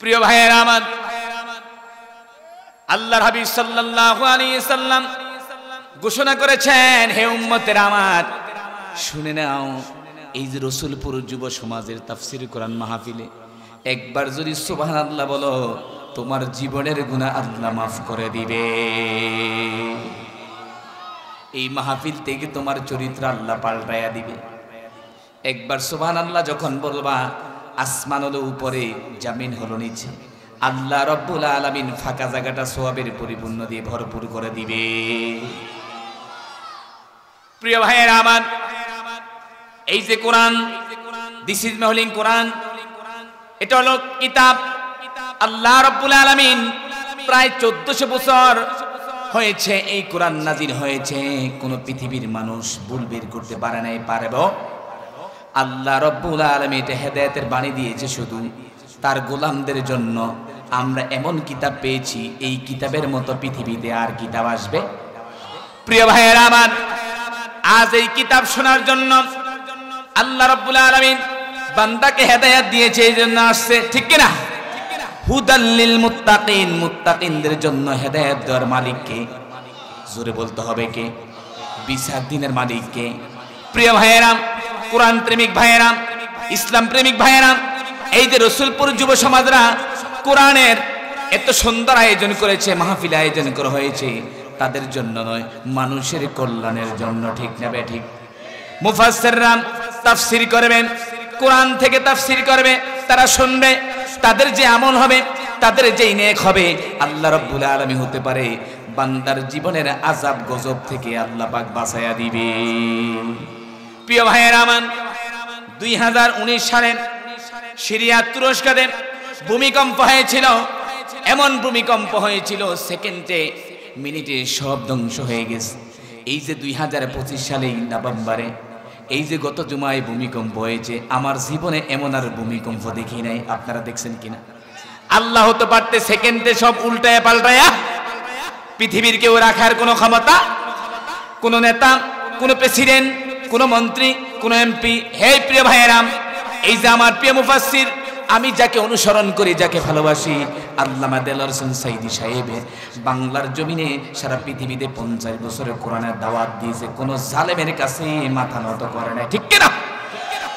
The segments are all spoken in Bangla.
প্রিয় ভাইয়েরা আমার, আল্লাহর হাবিব সাল্লাল্লাহু আলাইহি সাল্লাম ঘোষণা করেছেন, হে উম্মতের আমার শুনে নাও, এই যে রসুলপুর যুব সমাজের তাফসীর কোরআন মাহফিলে একবার যদি সুবহানাল্লাহ বলো, তোমার জীবনের গুনাহ আল্লাহ মাফ করে দিবে। এই মাহফিল থেকে তোমার চরিত্র আল্লাহ পাল্টায়া দিবে। একবার সুবহানাল্লাহ যখন বলবা, আসমান হলো উপরে, জামিন হলো নিচে, আল্লাহ রব্বুল আলামিন ফাঁকা জায়গাটা সওয়াবের পরিপূর্ণ দিয়ে ভরপুর করে দিবে। প্রিয় ভাইয়েরা আমার, এই যে কোরআন, দিস ইজ মাই হোলি কোরআন, এটা হলো কিতাব। আল্লাহ রব্বুল আলামিন প্রায় 1400 বছর হয়েছে এই কোরআন নাজিল হয়েছে। কোন পৃথিবীর মানুষ ভুল বের করতে পারে নাই, পারব? আল্লাহ রব্বুল আলামিন এটা হেদায়েতের বাণী দিয়েছে শুধু তার গোলামদের জন্য। আমরা এমন কিতাব পেয়েছি, এই কিতাবের মতো পৃথিবীতে আর কিতাব আসবে? প্রিয় ভাইয়েরা আমার, আজ এই কিতাব শোনার জন্য আল্লাহ রাব্বুল আলামিন বান্দাকে হেদায়েত দিয়েছে, এই জন্য আসছে, ঠিক কি না? হুদাল লিল মুত্তাকিন, মুত্তাকিনদের জন্য হেদায়েত দেওয়ার মালিক কে? জোরে বলতে হবে কে? বিচার দিনের মালিক কে? প্রিয় ভাইয়েরা, কোরআন প্রেমিক ভাইয়েরা, ইসলাম প্রেমিক ভাইয়েরা, এই যে রসুলপুর যুব সমাজরা কোরআনের এত সুন্দর আয়োজন করেছে, মাহফিল আয়োজন করা হয়েছে, তাদের জন্য নয়, মানুষের কল্যাণের জন্য, ঠিক না বে ঠিক? মুফাসসিররা তাফসীর করবেন, কোরআন থেকে তাফসীর করবে, তারা শুনবে, তাদের যে আমল হবে, তাদের যে নেক হবে, আল্লাহ রাব্বুল আলামিন হতে পারে বান্দার জীবনের আযাব গজব থেকে আল্লাহ পাক বাঁচায়া দিবে। প্রিয় ভাইয়েরা আমার, 2019 সালে সিরিয়া তুরস্কে ভূমিকম্প হয়েছিল। এমন ভূমিকম্প হয়েছিল, সেকেন্ডে মিনিটে সব ধ্বংস হয়ে গেছে। এই যে 2025 সালে নভেম্বরে, এই যে গত জুমায় ভূমিকম্প হয়েছে, আমার জীবনে এমন আর ভূমিকম্প দেখি নাই। আপনারা দেখছেন কিনা? আল্লাহ হতে পারতে সেকেন্ডে সব উল্টায়া পাল্টায়া পৃথিবীর কেউ রাখার কোনো ক্ষমতা, কোন নেতা, কোন প্রেসিডেন্ট, কোন মন্ত্রী, কোন এমপি। হে প্রিয় ভাইয়েরা, এই যে আমার প্রিয় মুফাসসির, আমি যাকে অনুসরণ করি, যাকে ভালোবাসি, আল্লামা দেলোয়ার হোসেন সাঈদী সাহেব বাংলার জমিনে সারা পৃথিবীতে 50 বছরের কোরআনের দাওয়াত দিয়েছে, কোন জালেমের কাছে মাথা নত করে নাই, ঠিক কিনা?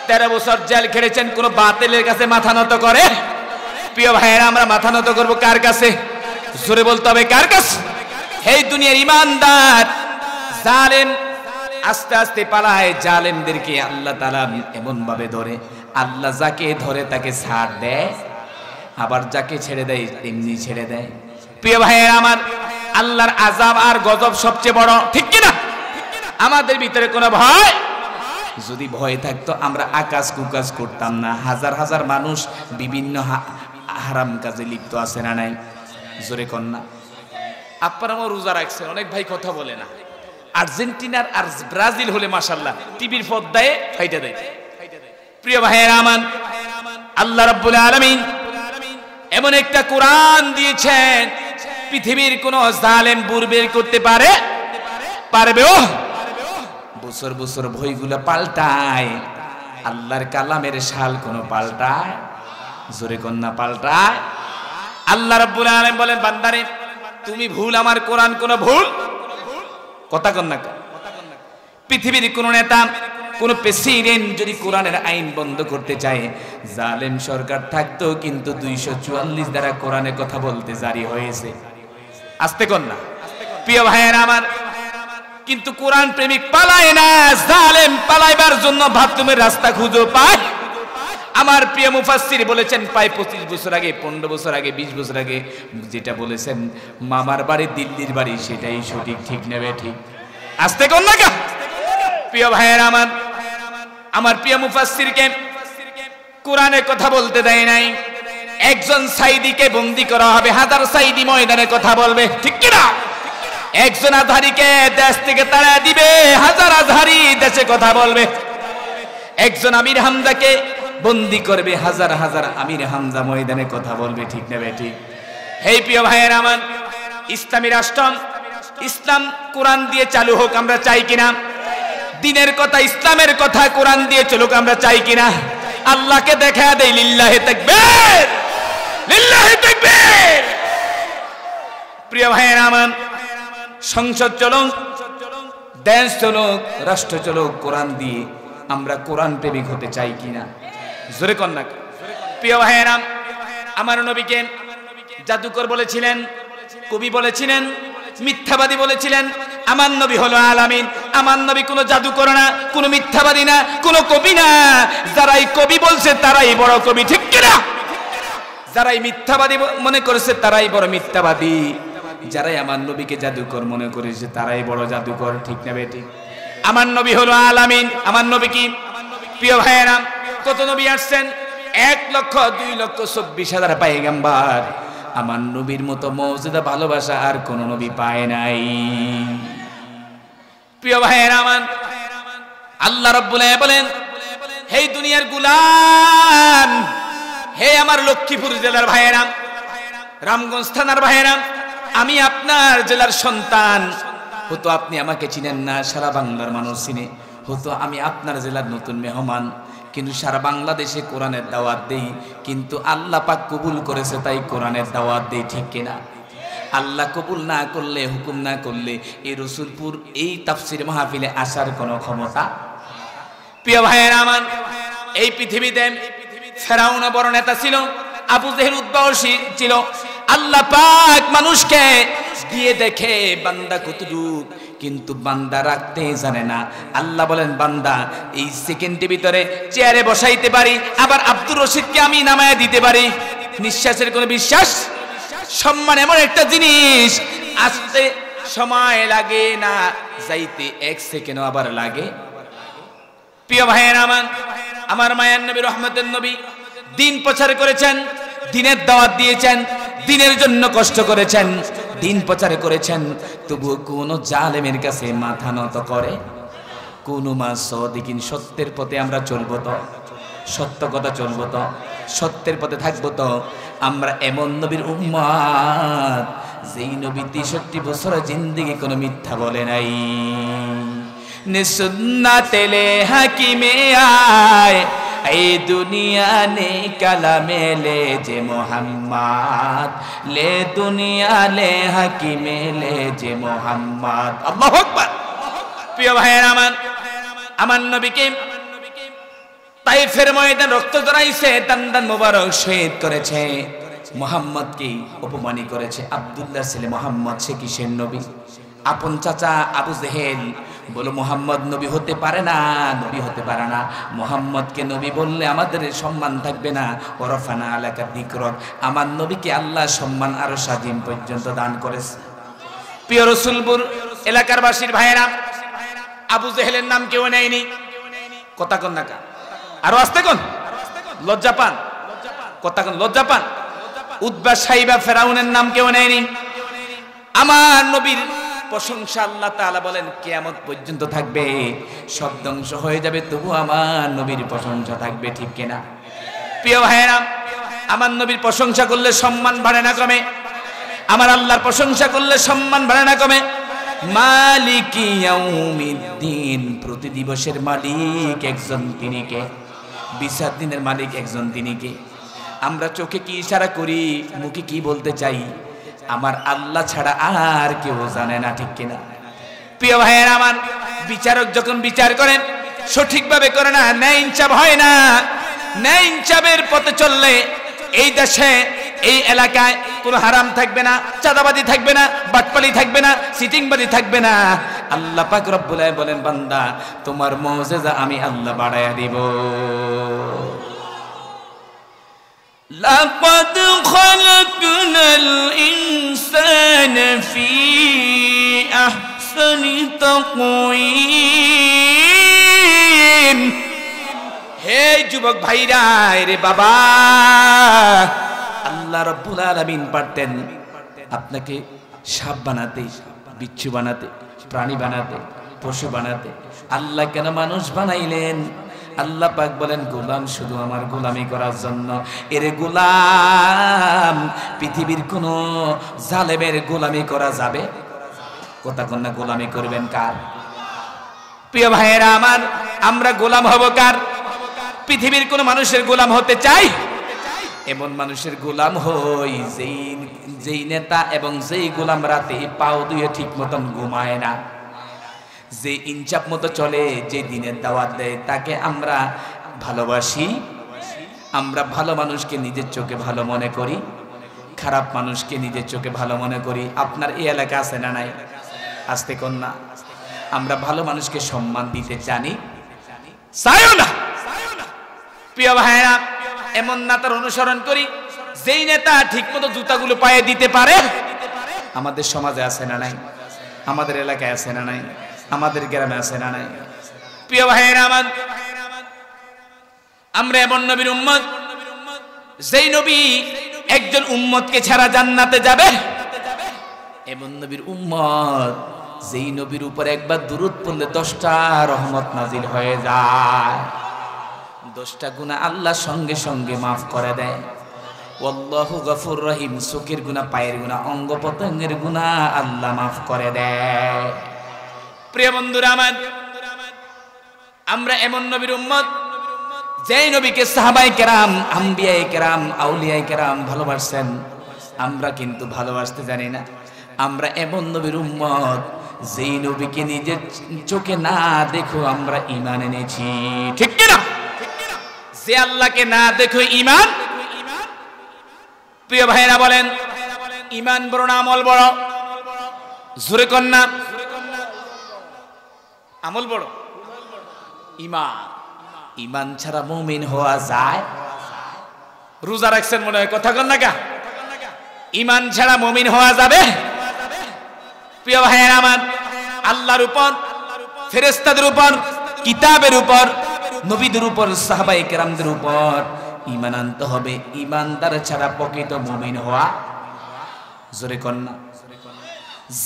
13 বছর জেল খেটেছেন, কোন বাতিলের কাছে মাথা নত করে? প্রিয় ভাইয়েরা, আমরা মাথা নত করব কার কাছে? জোরে বলতে হবে, কার কাছে? এই দুনিয়ার ইমানদার জালেম আস্তে আস্তে পালায়, জালেমদেরকে আল্লাহ তাআলা এমন ভাবে ধরে, আল্লাহ যাকে ধরে তাকে ছাড় দেয়, আবার যাকে ছেড়ে দেয় তেমনি ছেড়ে দেয়। প্রিয় ভাইয়েরা আমার, আল্লাহর আযাব আর গজব সবচেয়ে বড়, ঠিক কি না? আমাদের ভিতরে কোনো ভয় যদি ভয় থাকতো, আমরা আকাশ কুকাশ করতাম না। হাজার হাজার মানুষ বিভিন্ন হারাম কাজে লিপ্ত আছে না নাই? জোরে কন্যা। আপনারাও রোজা রাখছেন, অনেক ভাই কথা বলে না। আর্জেন্টিনার আর ব্রাজিল হলে মাশাআল্লাহ টিভির পর্দায় ফাইটা দেয়। প্রিয় ভাইয়েরা আমার, আল্লাহ রাব্বুল আলামিন এমন একটা কোরআন দিয়েছেন, পৃথিবীর কোন জালেম বুর বের করতে পারবে? ও বছর বছর বইগুলো পাল্টায়, আল্লাহর কালামের শাল কোন পাল্টায়? জোরে কন্যা, পাল্টায়? আল্লাহ রাব্বুল আলামিন বলেন, বান্দারে তুমি ভুল, আমার কোরআন কোন ভুল? কথা কন্যা। পৃথিবীর কোন নেতা, কোন প্রেসিডেন্ট যদি কোরআনের আইন বন্ধ করতে চায়, জালেম সরকার থাকতো, কিন্তু 244 দ্বারা কোরআনের কথা বলতে জারি হয়েছে। আস্তে কন্যা। প্রিয় ভাইয়েরা আমার, কিন্তু কোরআন প্রেমিক পালায় না, জালেম পালাইবার জন্য বাথরুমের রাস্তা খুঁজে পায়। আমার প্রিয় মুফাসসির বলেছেন, প্রায় 25 বছর আগে, 15 বছর আগে, 20 বছর আগে যেটা বলেছেন, মামার বাড়ি দিল্লির বাড়ি, সেটাই সঠিক, ঠিক নেবে ঠিক? আস্তে কন্যা। প্রিয় ভাইয়েরা আমার, আমার প্রিয় মুফাসসিরকে কোরআনের কথা বলতে দেয় নাই। একজন সাইদিকে বন্দী করা হবে, হাজার সাইদি ময়দানে কথা বলবে, ঠিক কি না? একজন আজহারিকে দেশ থেকে তাড়া দিবে, হাজার আজহারি দেশে কথা বলবে। একজন আমির হামজাকে বন্দী করবে, হাজার হাজার আমির হামজা ময়দানে কথা বলবে, ঠিক না বেঠিক? হে প্রিয় ভাইয়েরা আমার, ইসলামী রাষ্ট্র, ইসলাম কোরআন দিয়ে চালু হোক, আমরা চাই কিনা? দিনের কথা, ইসলামের কথা কোরআন দিয়ে চলুক, আমরা চাই কিনা? আল্লাহকে দেখা দেই, লিল্লাহি তাকবীর, লিল্লাহি প্রিয় ভাইয়েরা আমার, সংসদ চলুক, দেশ চলুক, রাষ্ট্র চলুক, কোরআন দিয়ে আমরা কোরআন প্রেমিক হতে চাই কিনা? জোরে কন্যা। প্রিয় ভাইয়েরা আমার, নবীকে জাদুকর বলেছিলেন, কবি বলেছিলেন, মিথ্যাবাদী বলেছিলেন। আমার নবী হলো আলামিন। আমার নবী কোনো জাদুকর না, কোনো মিথ্যাবাদী না, কোনো কবি না। যারাই কবি বলছে তারাই বড় কবি, ঠিক কিনা? যারাই মিথ্যাবাদী মনে করেছে তারাই বড় মিথ্যাবাদী। যারাই আমার নবীকে জাদুকর মনে করেছে তারাই বড় জাদুকর, ঠিক না বেটি? আমার নবী হলো আলামিন। আমার নবী কি? প্রিয় ভাইয়েরা, কত নবী আসছেন? 1,02,24,000 পয়গম্বর। আমার নবীর মতো মওজুদা ভালোবাসা আর কোন নবী পায় নাই। প্রিয় ভাইয়েরা আমার, আল্লাহ রাব্বুল আলামিন বলেন, হে দুনিয়ার গোলাম, হে আমার লক্ষ্মীপুর জেলার ভাইয়েরা, রামগঞ্জ থানার ভাইয়েরা, আমি আপনার জেলার সন্তান। হয়তো আপনি আমাকে চিনেন না, সারা বাংলার মানুষ চিনে। হয়তো আমি আপনার জেলার নতুন মেহমান, কিন্তু সারা বাংলাদেশে কোরআনের দাওয়াত দেই। কিন্তু আল্লাহ পাক কবুল করেছে তাই কোরআনের দাওয়াত দেই, ঠিক কিনা? আল্লাহ কবুল না করলে, হুকুম না করলে এই রসুলপুর এই তাফসীর মাহফিলে আসার কোনো ক্ষমতা। প্রিয় ভাইয়েরা আমার, এই পৃথিবীতে ফেরাউন বড় নেতা ছিল, আবু জেহেল উদ্বাসী ছিল। আল্লাহ পাক মানুষকে দিয়ে দেখে বান্দা কতটুক, কিন্তু বান্দা রাখতে জানে না। আল্লাহ বলেন, বান্দা এই সেকেন্ডের ভিতরে চেয়ারে বসাইতে পারি, আবার আব্দুর রশিদকে আমি নামায় দিতে পারি। নিঃশ্বাসের কোনো বিশ্বাস, সম্মান এমন একটা জিনিস, আসতে সময় লাগে না, যাইতে 1 সেকেন্ডও আবার লাগে। প্রিয় ভাইয়েরা আমার, আমার মায়ার নবী, রহমতের নবী দিন প্রচার করেছেন, দিনের দাওয়াত দিয়েছেন, দিনের জন্য কষ্ট করেছেন, দিন প্রচার করেছেন। তবু কোন জালেমের কাছে মাথা নত করে? কোন মাসদিকিন, সত্যের পথে আমরা চলবো তো, সত্য কথা চলবো তো, সত্যের পথে থাকবো তো। আমরা এমন নবীর উম্মত, যেই নবী 63 বছর জিন্দেগি কোনো মিথ্যা বলে নাই। নে সুন্নাতে লে হাকিমে আয়, এই দুনিয়া নে কালামে লে যে মোহাম্মদ, লে দুনিয়া লে হাকিমে লে যে মোহাম্মদ। আল্লাহু আকবার। প্রিয় ভাইয়েরা আমার, আমার নবীকে তাইফের ময়দান রক্ত ঝরাইছে, দান মোবারক শহীদ করেছে। মুহাম্মদকে অপমানি করেছে। আব্দুল্লাহ ছেলে মুহাম্মদ, সে কিসের নবী? আপন চাচা আবু জেহেল বলো মুহাম্মদ নবী হতে পারে না, নবী হতে পারে না। মুহাম্মদকে নবী বললে আমাদের সম্মান থাকবে না। ওরফানা আলাকা যিকরক, আমার নবীকে আল্লাহ সম্মান আরো সাজিম পর্যন্ত দান করেছে। প্রিয় রসুলপুর এলাকার বাসীর ভাইয়েরা, আবু জেহেলের নাম কেউ নেয়নি। কথা কন না কা, আরো আসতে কোন, লজ্জা পান, কথা কোন, লজ্জা পান। উতবা সাইবা ফেরাউনের নাম কেউ নেয়নি। আমার নবীর প্রশংসা আল্লাহ তাআলা বলেন কিয়ামত পর্যন্ত থাকবে। সব ধ্বংস হয়ে যাবে, তবু আমার নবীর প্রশংসা থাকবে, ঠিক কিনা? প্রিয় ভাইয়েরা, আমার নবীর প্রশংসা করলে সম্মান বাড়ে না কমে? আমার আল্লাহর প্রশংসা করলে সম্মান বাড়ে না কমে? মালিকি ইয়াউমিদ্দিন, প্রতি দিবসের মালিক একজন, তিনি কে? বিচার দিনের মালিক একজন, তিনি কে? আমরা চোখে কি ইশারা করি, মুখে কি বলতে চাই, আমার আল্লাহ ছাড়া আর কেউ জানে না, ঠিক কিনা? প্রিয় ভাইয়েরা আমার, বিচারক যখন বিচার করেন সঠিকভাবে করে না, ন্যায় ইনসাফ হয় না। ন্যায় ইনসাফের পথে চললে এই দেশে, এই এলাকায় কোনো হারাম থাকবে না, চাঁদাবাজি থাকবে না, বাটপালি থাকবে না, সিটিংবাজি থাকবে না। আল্লাহ পাক রব্বুল আলামিন বলেন, বান্দা তোমার মুজিজা আমি আল্লাহ বাড়ায়া দিব। লাকাদ খালাকনাল ইনসানা ফি আহসানি তাকওয়িম। হে যুবক ভাইরা, রে বাবা, আল্লাহ রাব্বুল আলামিন পারতেন আপনাকে সাপ বানাতে, বিচ্ছু বানাতে, প্রাণী বানাতে, পশু বানাতে। আল্লাহ কেন মানুষ বানাইলেন? আল্লাহ পাক বলেন, গোলাম শুধু আমার গোলামি করার জন্য। এরে গোলাম, পৃথিবীর কোন জালেমের গোলামি করা যাবে? কথা কন্যা, গোলামি করবেন কার? প্রিয় ভাইয়েরা আমার, আমরা গোলাম হব কার? পৃথিবীর কোন মানুষের গোলাম হতে চাই? এমন মানুষের গোলাম হই যেই নেতা এবং যেই গোলাম রাতে পাও দুয়ে ঠিক মতন ঘুমায় না, যে ইনচাপ মতো চলে, যে দিনের দাওয়াত দেয় তাকে আমরা ভালোবাসি। আমরা ভালো মানুষকে নিজের চোখে ভালো মনে করি, খারাপ মানুষকে নিজের চোখে ভালো মনে করি। আপনার এই এলাকা আছে না নাই? আসতে কন্যা, আমরা ভালো মানুষকে সম্মান দিতে জানি, চাইও না। প্রিয় ভাইরা, এমন নেতার অনুসরণ করি যেই নেতা ঠিক মতো জুতাগুলো পায়ে দিতে পারে। আমাদের সমাজে আছে না নাই? আমাদের এলাকায় আছে না নাই? আমাদের গ্রামে আছে না নাই? প্রিয় ভাইরা আমার, আমরা এমন নবীর উম্মত যেই নবী একজন উম্মতকে ছাড়া জান্নাতে যাবে, এমন নবীর উম্মত যেই নবীর উপর একবার দুরূদ পড়লে 10টা রহমত নাজিল হয়ে যায়, 10টা গুনাহ আল্লাহ সঙ্গে সঙ্গে মাফ করে দেয়। আল্লাহু গফুর রহিম। চোখের গুনাহ, পায়ের গুনাহ, অঙ্গ প্রত্যঙ্গের গুনাহ আল্লাহ মাফ করে দেয়। প্রিয় বন্ধুরা আমার, আমরা এমন নবীর উম্মত যেই নবীকে সাহাবায়ে কেরাম, আম্বিয়ায়ে কেরাম, আউলিয়ায়ে কেরাম ভালোবাসেন, আমরা কিন্তু ভালোবাসতে জানি না। আমরা এমন নবীর উম্মত যেই নবীকে নিজের চোখে না দেখো আমরা ঈমান এনেছি, ঠিক কি না? যে আল্লাহকে না দেখো ঈমান। প্রিয় ভাইরা বলেন, ঈমান বড় না আমল বড়? জোরে কন্যা, আমল বড়? ঈমান। ঈমান ছাড়া মুমিন হওয়া যায়? রোজা রাখছেন মনে হয়, কথা কন না কা? ঈমান ছাড়া মুমিন হওয়া যাবে? প্রিয় ভাইরা আমার, আল্লাহর উপর, ফেরেশতাদের উপর, কিতাবের উপর, নবীদের উপর, সাহাবায়ে কেরামদের উপর ঈমান আনতে হবে। ঈমানদার ছাড়া প্রকৃত মুমিন হওয়া, জোরে কন্যা,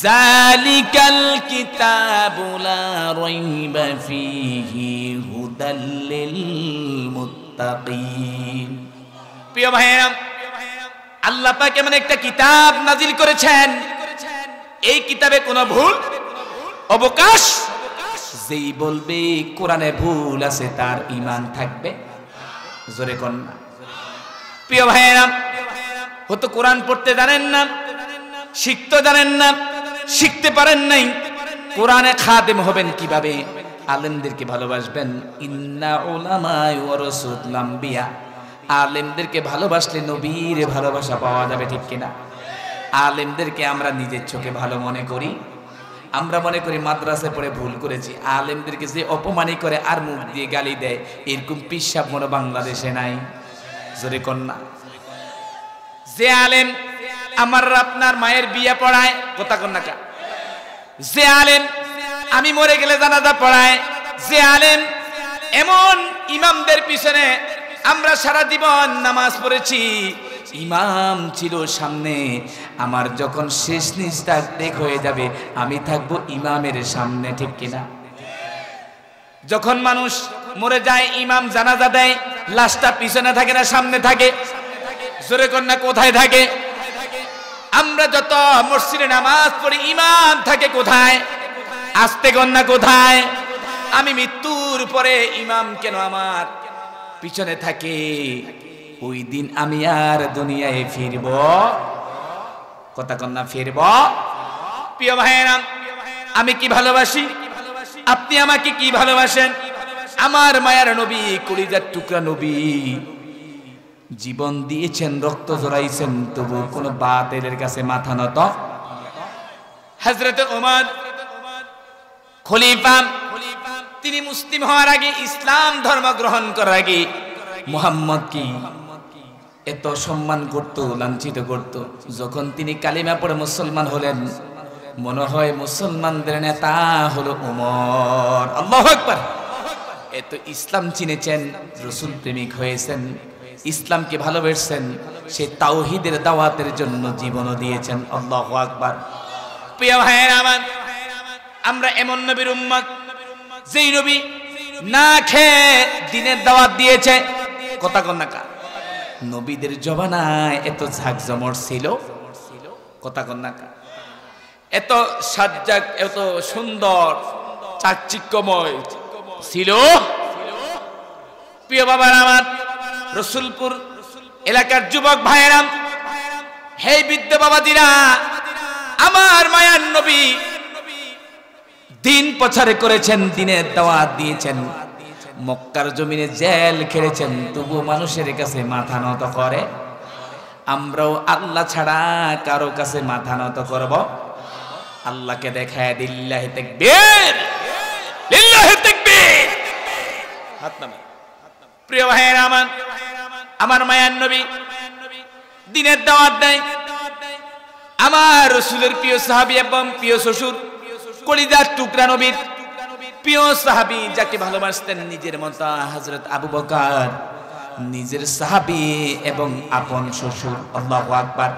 যালিকাল কিতাবু লা রাইবা ফীহি হুদাল লিল মুত্তাকিন। প্রিয় ভাইরা, আল্লাহ পাক এমন একটা কিতাব নাজিল করেছেন, এই কিতাবে কোনো ভুল অবকাশ, যেই বলবে কোরআনে ভুল আছে তার ঈমান থাকবে, জোরে কন্যা। প্রিয় ভাইরা, হয়তো কোরআন পড়তে জানেন না, শিখতে জানেন না, শিখতে পারেন নাই, কোরআনে খাদেম হবেন কিভাবে? আলেমদেরকে ভালোবাসবেন। ইন্না উলামা ওয়ারাসাতুল আম্বিয়া, আলেমদেরকে ভালোবাসলে নবীর ভালোবাসা পাওয়া যাবে, ঠিক কিনা? আলেমদেরকে আমরা নিজের চোখে ভালো মনে করি। আমরা মনে করি মাদ্রাসায় পড়ে ভুল করেছি। আলেমদেরকে যে অপমানই করে আর মুখ দিয়ে গালি দেয়, এরকম পিসাব মনে বাংলাদেশে নাই, জোরে কন্যা। যে আলেম আমার আপনার মায়ের বিয়ে পড়ায়, কথা কন্যা কা? যে আলেম আমি মরে গেলে জানাজা পড়ায়, যে আলেম এমন ইমামদের পিছনে আমরা সারা জীবন নামাজ পড়েছি, ইমাম ছিল সামনে, আমার যখন শেষ নিঃশ্বাস ত্যাগ হয়ে যাবে আমি থাকবো ইমামের সামনে, ঠিক কিনা? যখন মানুষ মরে যায়, ইমাম জানাজা দেয়, লাশটা পিছনে থাকে না সামনে থাকে? জোরে কন্যা, কোথায় থাকে? আমরা যত মসজিদে নামাজ পড়ি, ইমাম থাকে কোথায়? আস্তে কন্যা, কোথায়? আমি মৃত্যুর পরে ইমাম কেন আমার পিছনে থাকে? ওই দিন আমি আর দুনিয়ায় ফিরব, কথা কন্যা, ফিরব। প্রিয় ভাইয়েরা, আমি কি ভালোবাসি, আপনি আমাকে কি ভালোবাসেন? আমার মায়ার নবী, কলিজার টুকরা নবী, জীবন দিয়েছেন, রক্ত ঝরাইছেন, তবু কোন বাতিলের কাছে মাথা নত। হযরত ওমর খলিফা, তিনি মুসলিম হওয়ার আগে, ইসলাম ধর্ম গ্রহণ করার আগে মুহাম্মদ কি এত সম্মান করত, লাঞ্ছিত করত। যখন তিনি কালিমা পড়ে মুসলমান হলেন, মনে হয় মুসলমানদের নেতা হলো ওমর। আল্লাহু আকবার। এত ইসলাম চিনেছেন, রাসূল প্রেমিক হয়েছেন, ইসলামকে ভালোবেসেছেন, সে তাওহীদের দাওয়াতের জন্য জীবনও দিয়েছেন। আল্লাহু আকবার। প্রিয় ভাইয়েরা আমার, আমরা এমন নবীর উম্মত যেই নবী না খেয়ে দিনের দাওয়াত দিয়েছে, কথা কন না কা? নবীদের জমানায় এত ঝাঁকজমট ছিল, কথা কন না কা? এত সাজ্জাক, এত সুন্দর, চাকচিক্যময় ছিল। প্রিয় বাবার আমার, রসুলপুর এলাকার যুবক ভাইয়েরা, হে বৃদ্ধ বাবাজিরা, আমার মায়ার নবী দিন প্রচার করেছেন, দিনের দাওয়াত দিয়েছেন, মক্কার জমিনে জেল খেটেছেন, তবু মানুষের কাছে মাথা নত করে। আমরাও আল্লাহ ছাড়া কারো কাছে মাথা নত করব? আল্লাহকে দেখায় লিল্লাহি তাকবীর, লিল্লাহি তাকবীর, হাত নামান। প্রিয় ভাইয়েরা আমার মায়ার নবী দিনের দাওয়াত দেয়। আমার রাসূলের প্রিয় সাহাবী এবং প্রিয় শ্বশুর, কলিজার টুকরা নবীর প্রিয় সাহাবী, যাকে ভালোবাসতেন নিজের মতো, হযরত আবু বকর, নিজের সাহাবী এবং আপন শ্বশুর। আল্লাহু আকবার।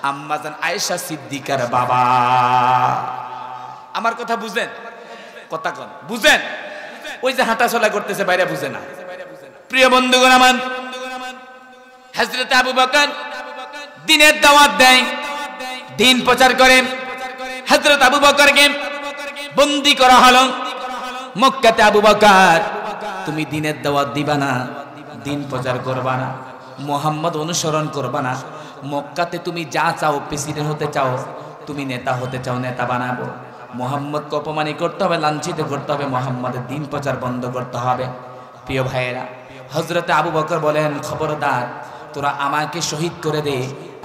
আম্মাজান আয়েশা সিদ্দিকার বাবা। আমার কথা বুঝেন? কথা কোন বুঝেন? ওই যে হাঁটা চলা করতেছে, বাইরে বুঝে না। প্রিয় বন্ধুগণ আমার, হযরত আবু বকর দিনের দাওয়াত দেয়, দিন প্রচার করেন। হযরত আবু বকরকে বন্দী করা হলো মক্কাতে। আবু বকর, তুমি দিনের দাওয়াত দিবা না, দিন প্রচার করবা না, মুহাম্মদ অনুসরণ করবা না, মক্কাতে তুমি যা চাও, প্রেসিডেন্ট হতে চাও, তুমি নেতা হতে চাও, নেতা বানাবো, মুহাম্মদকে অপমানিত করতে হবে, লাঞ্ছিত করতে হবে, মুহাম্মাদের দিন প্রচার বন্ধ করতে হবে। প্রিয় ভাইয়েরা, হযরতে আবু বকর বলেন, খবরদার, তোরা আমাকে শহীদ করে দে,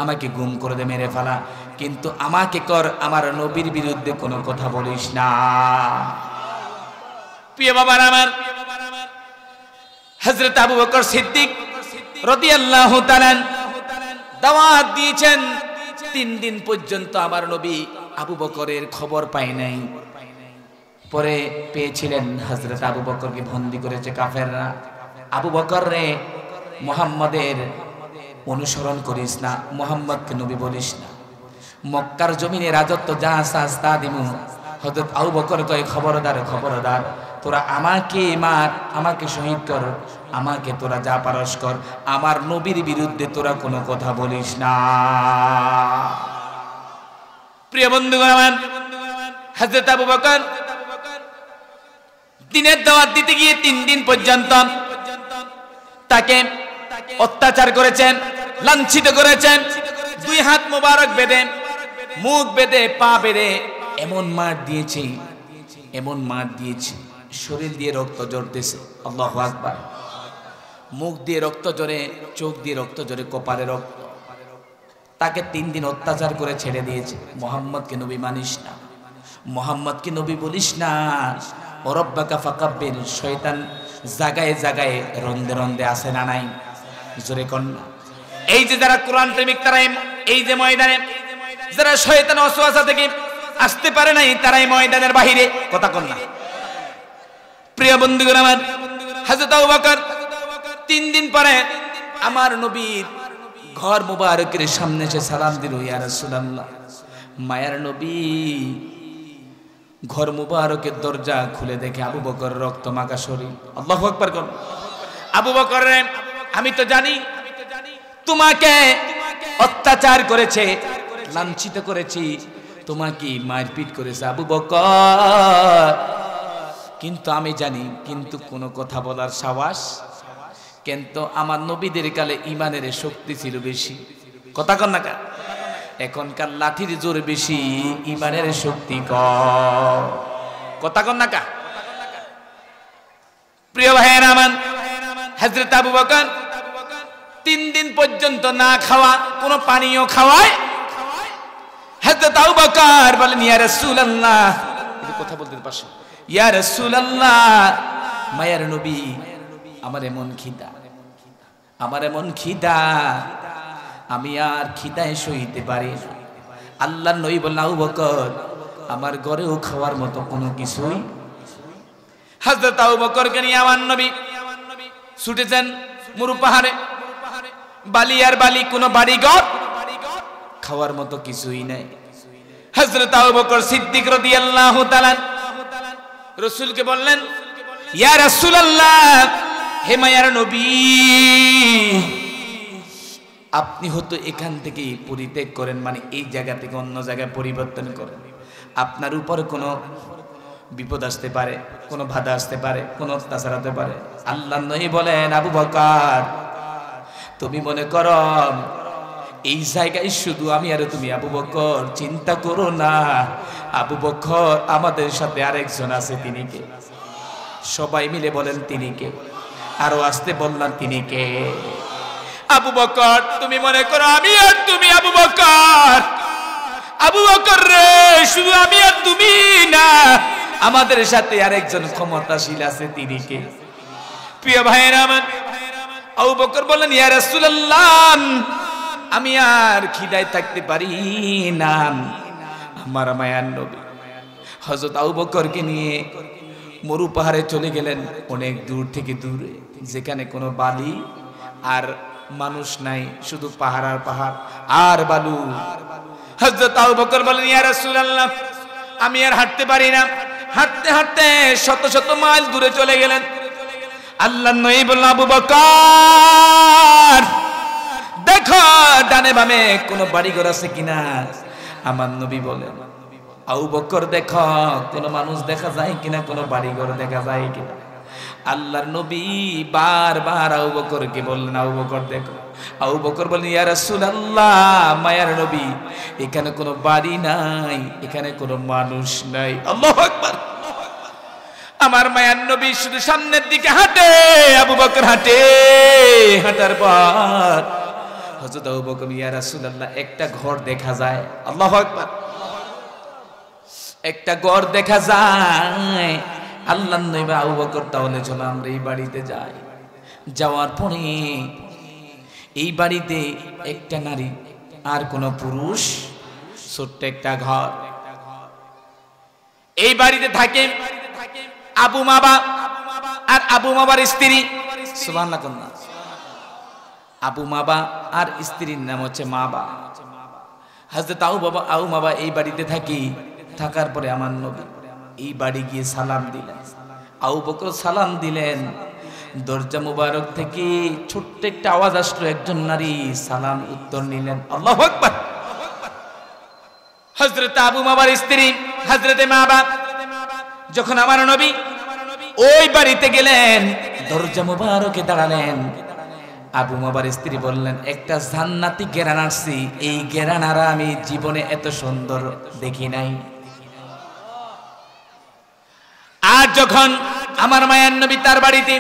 আমাকে গুম করে দে, মেরে ফেলা, কিন্তু আমাকে কর, আমার নবীর বিরুদ্ধে কোনো কথা বলিস না। প্রিয় বাবার আমার, হযরত আবু বকর সিদ্দিক রাদিয়াল্লাহু তাআলা দাওয়াত দিয়েছেন। 3 দিন পর্যন্ত আমার নবী আবু বকরের খবর পায় নাই। পরে পেয়েছিলেন, হযরত আবু বকরকে বন্দী করেছে কাফেররা। আবু বকর রে, মুহাম্মাদের অনুসরণ করিস না, মুহাম্মদকে নবী বলিস না, মক্কার জমিনে রাজত্ব যা চাস তা দিমু। হযরত আবু বকর কয়, খবরদার, খবরদার, তোরা আমাকে মার, আমাকে শহীদ কর, আমাকে তোরা যা পারস কর, আমার নবীর বিরুদ্ধে তোরা কোনো কথা বলিস না। প্রিয় বন্ধুগণ আমার, হযরত আবু বকর দিনের দাওয়াত দিতে গিয়ে 3 দিন পর্যন্ত তাকে অত্যাচার করেছেন, লাঞ্ছিত করেছেন। 2 হাত মোবারক বেঁধে, মুখ বেঁধে, পা বেঁধে এমন মার দিয়েছে, এমন মার দিয়েছে, শরীর দিয়ে রক্ত ঝরতেছে। আল্লাহু আকবার। মুখ দিয়ে রক্ত ঝরে, চোখ দিয়ে রক্ত ঝরে, কপালে রক্ত। তাকে 3 দিন অত্যাচার করে ছেড়ে দিয়েছে। মুহাম্মদকে নবী মানিস না, মুহাম্মদকে নবী বলিস না, রব্বাকা ফাকাব্বির। শয়তান জায়গায় জায়গায় রন্দে রন্দে আসে না নাই? জোরে কোন না। এই যে যারা কোরআন প্রেমিক, তারা এই যে ময়দানে, যারা শয়তান ওয়াসওয়াসা থেকে আসতে পারে নাই, তারাই ময়দানের বাহিরে। কথা কোন না। প্রিয় বন্ধুগণ আমার, হযরত আবু বকর 3 দিন পরে আমার নবীর ঘর মুবারকের সামনে এসে সালাম দিল, ইয়া রাসূলুল্লাহ। মায়ার নবী ঘর মুবারকের দরজা খুলে দেখে আবু বকর রক্ত মাখা শরীর। আল্লাহু আকবার কোন। আবু বকর রে, আমি তো জানি তোমাকে অত্যাচার করেছে, লাঞ্ছিত করেছি, তোমাকে মারপিট করেছে আবু বকর, কিন্তু আমি জানি, কিন্তু কোনো কথা বলার সাহস, কিন্তু আমার নবীদের কালে ইমানের শক্তি ছিল বেশি। কথা কন না কা? এখনকার লাঠির জোর বেশি, ইমানের শক্তি কম। কথা কন না কা? প্রিয় ভাইয়েরা আমার, হযরত আবু বকর 3 দিন পর্যন্ত না খাওয়া, কোনো পানীয় খাওয়ায়। হযরত আবু বকর বলেন, ইয়া রাসূলুল্লাহ, এই কথা বলতে পারছেন, ইয়া রাসূলুল্লাহ, মায়ার নবী, আমার এমন খিদা, আমার এমন খিদা, আমি আর খিদায় সইতে পারি না। আল্লাহর নবী বললেন, আবু বকর, আমার ঘরেও খাওয়ার মতো কোনো কিছুই। হযরত আবু বকরকে নিয়ে আমার নবী ছুটেছেন মুরু পাহাড়ে। বালি আর বালি, কোনো বাড়িঘর, খাওয়ার মতো কিছুই নাই। হযরত আবু বকর সিদ্দিক রাদিয়াল্লাহু তাআলা রাসূলকে বললেন, ইয়া রাসূলুল্লাহ, হে মায়ার নবী, আপনি হয়তো এখান থেকে পরিত্যাগ করেন, মানে এই জায়গা থেকে অন্য জায়গায় পরিবর্তন করেন, আপনার উপর কোনো বিপদ আসতে পারে, কোনো বাধা আসতে পারে, কোনো অত্যাচার হতে পারে। আল্লাহর নবী বলেন, আবু বকর, তুমি মনে করো এই জায়গায় শুধু আমি আর তুমি আবু বকর, চিন্তা করো না আবু বকর আমাদের সাথে আরেকজন আছে, তিনি কে? সবাই মিলে বলেন তিনি কে? আরো আসতে বললাম তিনি কে? আবু বকর। তুমি মনে করো আমি আর তুমি আবু বকর, আবু বকর রে শুধু আমি আর তুমি না, আমাদের সাথে আরেকজন ক্ষমতাশীল আছে, তিনি কে? প্রিয় ভাইয়েরা আমার, আবু বকর বললেন ইয়া রাসূলুল্লাহ আমি আর খিদায় থাকতে পারি না, আমার মায়ার নবী হযরত আবু বকরকে নিয়ে মরু পাহাড়ে চলে গেলেন, অনেক দূর থেকে দূরে, যেখানে কোনো বালি আর মানুষ নাই, শুধু পাহাড় আর পাহাড় আর বালু। হযরত আবু বকর বলেন ইয়া রাসূলুল্লাহ আমি আর হাঁটতে পারি না। হাঁটতে হাঁটতে শত শত মাইল দূরে চলে গেলেন। আল্লাহর নবী বললেন আবু বকর দেখো ডানে বামে কোনো বাড়িঘর আছে কিনা। আমার নবী বলেন আবু বকর দেখো কোনো মানুষ দেখা যায় কিনা, কোনো বাড়িঘর দেখা যায় কিনা। আল্লাহর নবী বারবার আবু বকরকে বললেন আবু বকর দেখো। আবু বকর বললেন ইয়া রাসূলুল্লাহ মায়ার নবী এখানে কোনো বাড়ি নাই, এখানে কোনো মানুষ নাই। আল্লাহু আকবার। আমার মায়ার নবী শুধু সামনের দিকে হাঁটে, আবু বকর হাঁটে, হাঁটার পর হযরত আবু বকর ইয়া রাসূলুল্লাহ একটা ঘর দেখা যায়। আল্লাহু আকবার। একটা ঘর দেখা যায়। আল্লাহর নবী আবু বকর তাহলে চলো আমরা এই বাড়িতে যাই। যাওয়ার পরে এই বাড়িতে একটা নারী আর কোন পুরুষ, ছোট্ট একটা ঘর। এই বাড়িতে থাকে আবু মাবা আর আবু মাবার স্ত্রী। সুবহানাল্লাহ কন্যা। আবু মাবা আর স্ত্রীর নাম হচ্ছে মাবা। হযরত আবু মাবা এই বাড়িতে থাকার পরে আমার নবী এই বাড়ি গিয়ে সালাম দিলেন। আবু বকর সালাম দিলেন, দরজা মুবারক থেকে ছোট্ট একটা আওয়াজ আসলো, একজন নারী সালাম উত্তর নিলেন। আল্লাহু আকবার। হযরত আবু মাবার স্ত্রী হযরতে মাবা যখন আমার নবী ওই বাড়িতে গেলেন, দরজা মুবারকে দাঁড়ালেন, আবু মাবার স্ত্রী বললেন একটা জান্নাতি ঘেরান আসছি, এই ঘেরানারা আমি জীবনে এত সুন্দর দেখি নাই। আর যখন আমার মায়ার নবী তার বাড়িতে,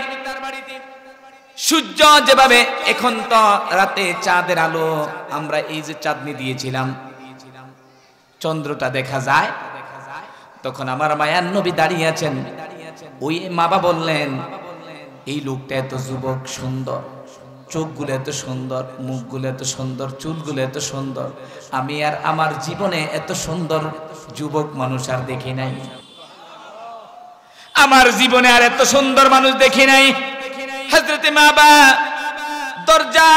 সূর্য যেভাবে এখন তো রাতে চাঁদের আলো, আমরা এই যে চাঁদনি দিয়েছিলাম চন্দ্রটা দেখা যায়, তখন আমার মায়ার নবী দাঁড়িয়ে আছেন। ওই মাবা বললেন এই লোকটা এত যুবক, সুন্দর, চোখগুলো এত সুন্দর, মুখগুলো এত সুন্দর, চুলগুলো এত সুন্দর, আমি আর আমার জীবনে এত সুন্দর যুবক মানুষ আর দেখি নাই, আমার জীবনে আর এত সুন্দর মানুষ দেখি নাই। হযরতে মাবা দরজা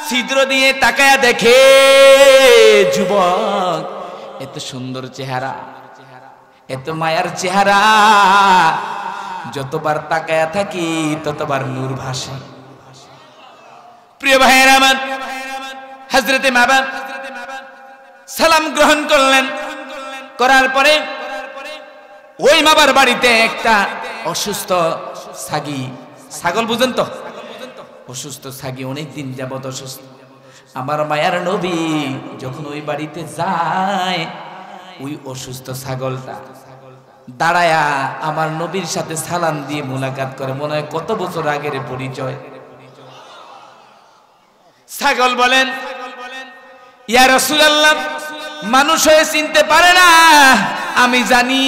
ছিদ্র দিয়ে তাকায়া দেখে যুবক এত সুন্দর চেহারা, এত মায়ার চেহারা, যতবার তাকায়া থাকি ততবার নূর ভাসে। প্রিয় ভাইয়েরা আমার, হযরতে মাবা সালাম গ্রহণ করলেন। করার পরে ওই মাবার বাড়িতে একটা অসুস্থ ছাগি, ছাগল বুঝেন তো, অসুস্থ ছাগি, অনেকদিন যাবত অসুস্থ। আমার মায়ার নবী যখন ওই বাড়িতে যায়, ওই অসুস্থ ছাগলটা দাঁড়ায়া আমার নবীর সাথে সালাম দিয়ে মোলাকাত করে, মনে হয় কত বছর আগের পরিচয়। ছাগল বলেন ইয়া রাসূলুল্লাহ মানুষ হয়ে চিনতে পারে না, আমি জানি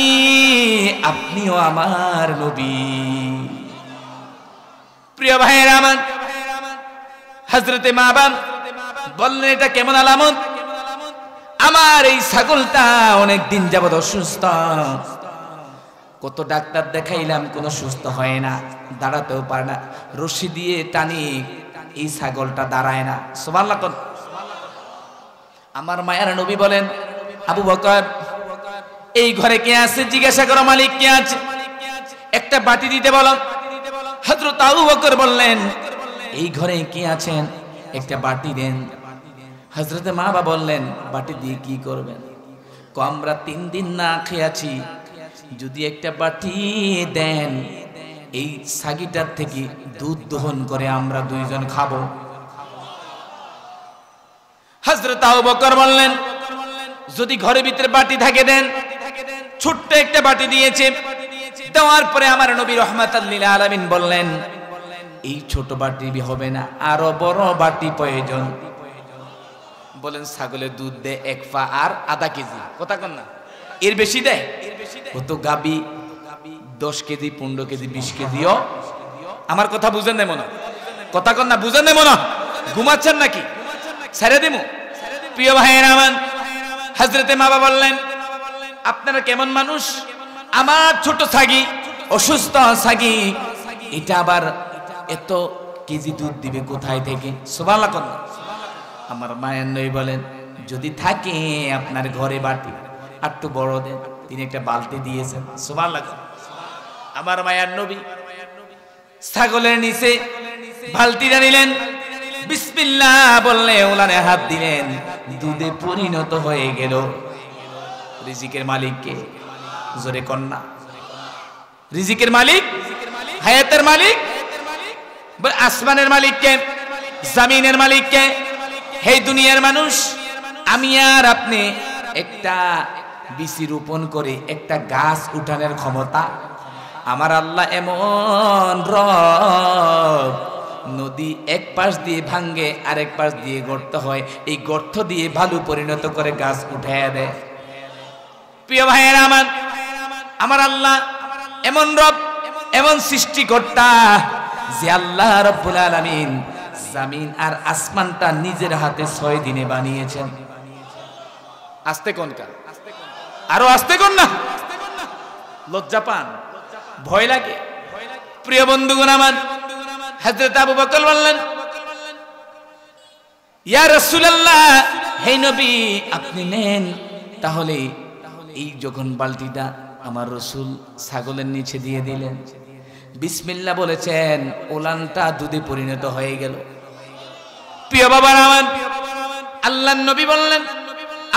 আপনিও আমার নবী। প্রিয় ভাইয়েরা আমার, হযরতে মাবা বললেন এটা কেমন আলামত? আমার এই ছাগলটা অনেকদিন যাবত অসুস্থ, কত ডাক্তার দেখাইলাম কোনো সুস্থ হয় না, দাঁড়াতেও পারে না, রশি দিয়ে টানি এই ছাগলটা দাঁড়ায় না। সুবহানাল্লাহ। আমার মায়ের নবী বলেন আবু বকর এই ঘরে কে আছে? জিজ্ঞাসা করো মালিক কে আছে, একটা বাটি দিতে বলো। হযরত আবু বকর বললেন এই ঘরে কে আছেন, একটা বাটি দেন। হযরতে মাবা বললেন বাটি দিয়ে কি করবেন? আমরা 3 দিন না খেয়ে আছি, যদি একটা বাটি দেন এই ছাগিটার থেকে দুধ দহন করে আমরা 2 জন খাবো। আবু বকর বললেন, যদি ঘরের ভিতরে বাটি থাকে দেন। ছোট্ট একটা বাটি দিয়েছে। দেওয়ার পরে আমার নবী রাহমাতাল লিল আলামিন বললেন, এই ছোট বাটি হবে না, আরো বড় বাটি প্রয়োজন। বলেন, ছাগলের দুধ দেয় 1 পা আর আধা কেজি, কথা কন না, এর বেশি দেয়? কত গাবি 10 কেজি, 15 কেজি, 20 কেজিও। আমার কথা বুঝেন না মনে, কথা কন না, বুঝেন না মনে, ঘুমাচ্ছেন নাকি? ছেড়ে দিমু? প্রিয় ভাইয়েরা আমার, হযরতে মা বাবা বললেন, আপনারা কেমন মানুষ? আমার ছোট ছাগি, অসুস্থ ছাগি, এটা আবার এত কেজি দুধ দিবে কোথায় থেকে? সুবহানাল্লাহ কোন? আমার মায়ের নবী বলেন, যদি থাকে আপনার ঘরে বাটি একটু বড় দেন। তিনি একটা বালতি দিয়েছেন। সুবহানাল্লাহ। আমার মায়ের নবী ছাগলের নিচে বালতিটা নিলেন, বিসমিল্লাহ বললে ওলানে হাত দিলেন, দুধে পরিণত হয়ে গেল। রিজিকের মালিক কে? জোরে কন্যা। রিজিকের মালিক, হায়াতের মালিক, আসমানের মালিক কে? জমিনের মালিক কে? হে দুনিয়ার মানুষ, আমি আর আপনি একটা বীজ রোপণ করে একটা গাছ উঠানোর ক্ষমতা আমার আল্লাহ এমন রব। নদী এক পাশ দিয়ে ভাঙ্গে, আরেক পাশ দিয়ে গর্ত হয়, এই গর্ত দিয়ে ভালো পরিণত করে গাছ উঠাইয়া দেয়। প্রিয় ভাইয়েরা আমার, আমার আল্লাহ এমন রব, এমন সৃষ্টিকর্তা যে আল্লাহ রাব্বুল আলামিন জমিন আর আসমানটা নিজের হাতে 6 দিনে বানিয়েছেন। আস্তে কোন কা, আরো আস্তে কোন না, লজ্জা পান, ভয় লাগে। প্রিয় বন্ধুগণ আমার, হযরত আবু বকর বললেন, ইয়া রাসূলুল্লাহ, হে নবী আপনি নেন। তাহলে এই যখন বালতিটা আমার রাসূল ছাগলের নিচে দিয়ে দিলেন, বিসমিল্লাহ বলেছেন, ওলানটা দুধে পরিণত হয়ে গেল। প্রিয় বাবা আমার, আল্লাহর নবী বললেন,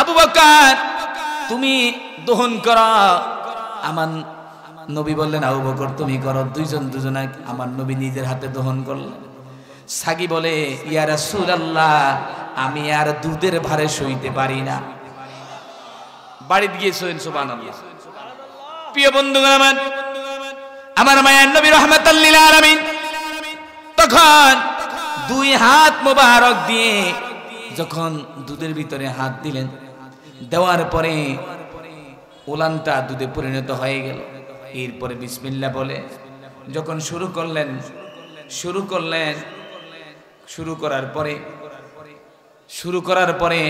আবু বকর তুমি দহন করো। আমার নবী বললেন, আবু বকর তুমি করো। দুজনে আমার নবী নিজের হাতে দহন করলেন। ছাগি বলে, ইয়া রাসূলুল্লাহ আমি আর দুধের ভারে সইতে পারি না। বাড়িতে গিয়ে শোয়েন। সুবহানাল্লাহ। প্রিয় বন্ধুগণ আমার, আমার মায়ের নবী রাহমাতাল লিল আলামিন তখন 2 হাত মোবারক দিয়ে যখন দুধের ভিতরে হাত দিলেন, দেওয়ার পরে ওলানটা দুধে পরিণত হয়ে গেল। এরপরে বিসমিল্লাহ বলে যখন শুরু করলেন, শুরু করার পরে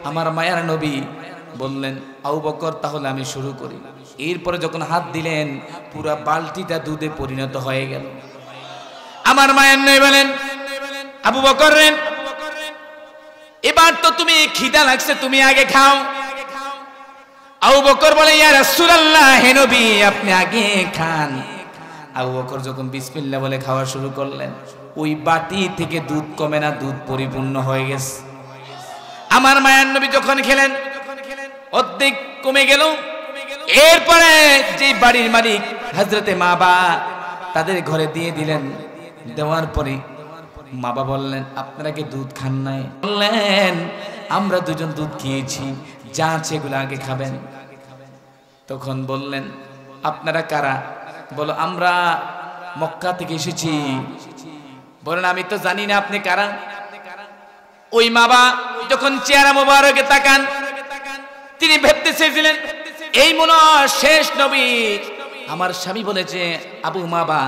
আমার মায়ার নবী বললেন, আবু বকর তাহলে আমি শুরু করি। এরপরে যখন হাত দিলেন, পুরা বালতিটা দুধে পরিণত হয়ে গেল। আমার মায়ের নবী বলেন, আবু বকর রে, এবার তো তুমি খিদা লাগছে, তুমি আগে খাও। আবু বকর বলে, ইয়া রাসূলুল্লাহ হে নবী আপনি আগে খান। আবু বকর যখন বিসমিল্লাহ বলে খাওয়া শুরু করলেন, ওই বাটি থেকে দুধ কমে না, দুধ পরিপূর্ণ হয়ে গেছে। আমার মায়ের নবী যখন খেলেন, অর্ধেক কমে গেল। এরপরে যে বাড়ির মালিক হযরতে মা বাবা তাদের ঘরে দিয়ে দিলেন। দেওয়ার পরে মা বাবা বললেন, আপনারা কি দুধ খান নাই? বললেন, আমরা দুজন দুধ খেয়েছি, যা আছে এগুলো আগে খাবেন। তখন বললেন, আপনারা কারা? বলো, আমরা মক্কা থেকে এসেছি। বলেন, আমি তো জানি না আপনি কারা। ওই মা বাবা যখন চেহারা মোবারকে তাকান, তিনি ভাবতে চেয়েছিলেন, এই মনে হয় শেষ নবী। আমার স্বামী বলেছে, আবু মাবা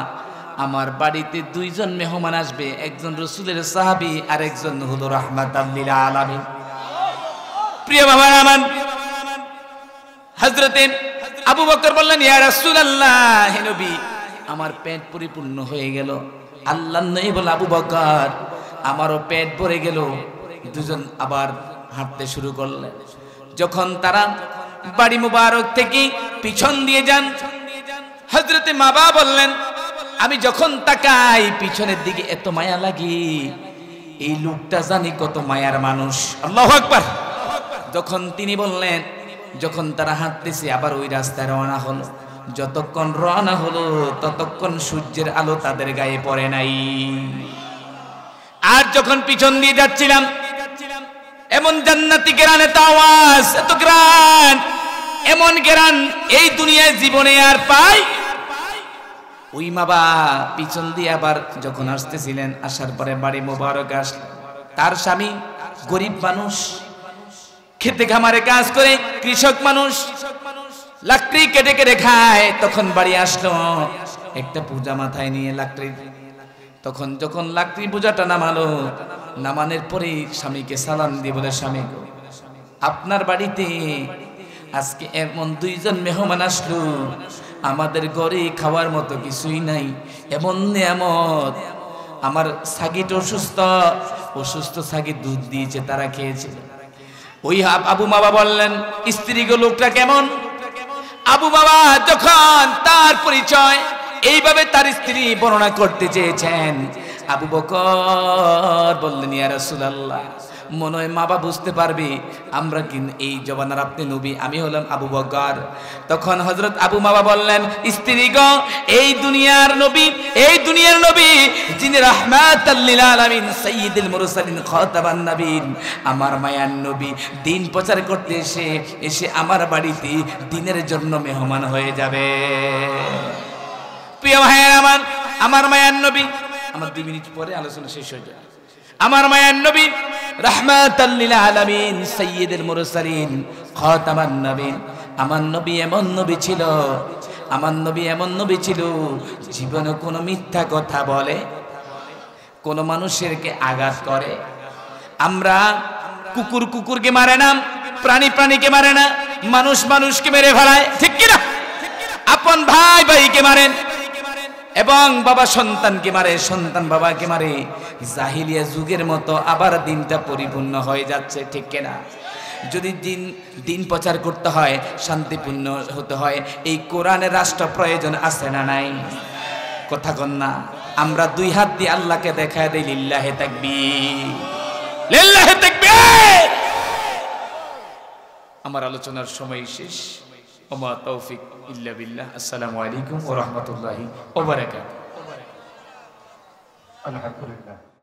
আমার বাড়িতে 2 জন মেহমান আসবে, একজন রাসূলের সাহাবী আর একজন হলো রাহমাতাল লিল আলামিন। প্রিয় বাবা আমার, হযরতে আবু বকর বললেন, ইয়া রাসূলুল্লাহ হে নবী আমার পেট পরিপূর্ণ হয়ে গেল। আল্লাহর নবী বলে, আবু বকর আমারও পেট ভরে গেল। দুজন আবার হাঁটতে শুরু করলেন। যখন তারা বাড়ি মুবারক থেকে পিছন দিয়ে যান, হযরতে মা বাবা বললেন, আমি যখন তাকাই পিছনের দিকে এত মায়া লাগে, এই লোকটা জানি কত মায়ার মানুষ। আল্লাহু আকবার। যখন তিনি বললেন, যখন তারা হাঁটতেছে আবার ওই রাস্তায় রওনা হলো। যতক্ষণ রওনা হলো ততক্ষণ সূর্যের আলো তাদের গায়ে পড়ে নাই। আর যখন পিছন দিয়ে যাচ্ছিলাম, এমন জান্নাতি গ্রান, এত আওয়াজ, এত গ্রান, এমন গ্রান এই দুনিয়ায় জীবনে আর পাই। ওই মা বাবা পিছন দিয়ে আবার যখন আসতেছিলেন, আসার পরে বাড়ি মোবারক আসলেন। তার স্বামী গরিব মানুষ, খেতে খামারে কাজ করে, কৃষক মানুষ, লাকড়ি কেটে কেটে খায়। তখন বাড়ি আসলো একটা পূজা মাথায় নিয়ে লাকড়ি। তখন যখন লাকড়ি পূজাটা নামালো, নামানোর পরে স্বামীকে সালাম দিয়ে বলে, স্বামী গো, আপনার বাড়িতে আজকে এমন দুইজন মেহমান আসলো, আমাদের ঘরে খাওয়ার মতো কিছুই নাই, এমন নিয়ামত। আমার সাগিট অসুস্থ সাগিট দুধ দিয়েছে, তারা খেয়েছে। ওই আবু বাবা বললেন, স্ত্রী গো লোকটা কেমন? আবু বাবা যখন তার পরিচয় এইভাবে তার স্ত্রী বর্ণনা করতে চেয়েছেন, আবু বকর বললেন, ইয়া রাসূলুল্লাহ, মনে হয় মা বাবা বুঝতে পারবে আমরা কি এই জবানার আপনি নবী, আমি হলাম আবু বকর। তখন হযরত আবু বাবা বললেন, স্ত্রী গো, এই দুনিয়ার নবী যিনি রাহমাতাল লিল আলামিন, সাইয়্যিদুল মুরসালিন, খাতাবান নবীন, আমার মায়ার নবী দিন প্রচার করতে এসে আমার বাড়িতে দিনের জন্য মেহমান হয়ে যাবে। প্রিয় ভাইয়েরা আমার মায়ার নবী, আমার 2 মিনিট পরে আলোচনা শেষ হয়ে যাবে। আমার মায়ার নবী রাহমাতাল লিল আলামিন, সাইয়্যিদুল মুরসালিন, খাতামান নবীন। আমার নবী এমন নবী ছিল জীবনে কোনো মিথ্যা কথা বলে, কোনো মানুষেরকে আঘাত করে। আমরা কুকুরকে মারে না, প্রাণীকে মারে না, মানুষকে মেরে ফেলায়, ঠিক কিনা? আপন ভাইকে মারেন, এবং বাবা সন্তানকে মারে, সন্তান বাবাকে মারে। জাহিলিয়া যুগের মতো আবার দিনটা পরিপূর্ণ হয়ে যাচ্ছে, ঠিক কিনা? যদি দিন প্রচার করতে হয়, শান্তিপূর্ণ হতে হয়, এই কোরআনের রাষ্ট্র প্রয়োজন আছে না নাই? কথা কন না? আমরা 2 হাত দিয়ে আল্লাহকে দেখায় দেই, লিল্লাহি তাকবীর, লিল্লাহি তাকবীর। আমার আলোচনার সময় শেষ। ওমা তৌফিক ইল্লা বিল্লাহ। আসসালামু আলাইকুম ওয়া রাহমাতুল্লাহি ওয়া বারাকাতুহু। আলহামদুলিল্লাহ।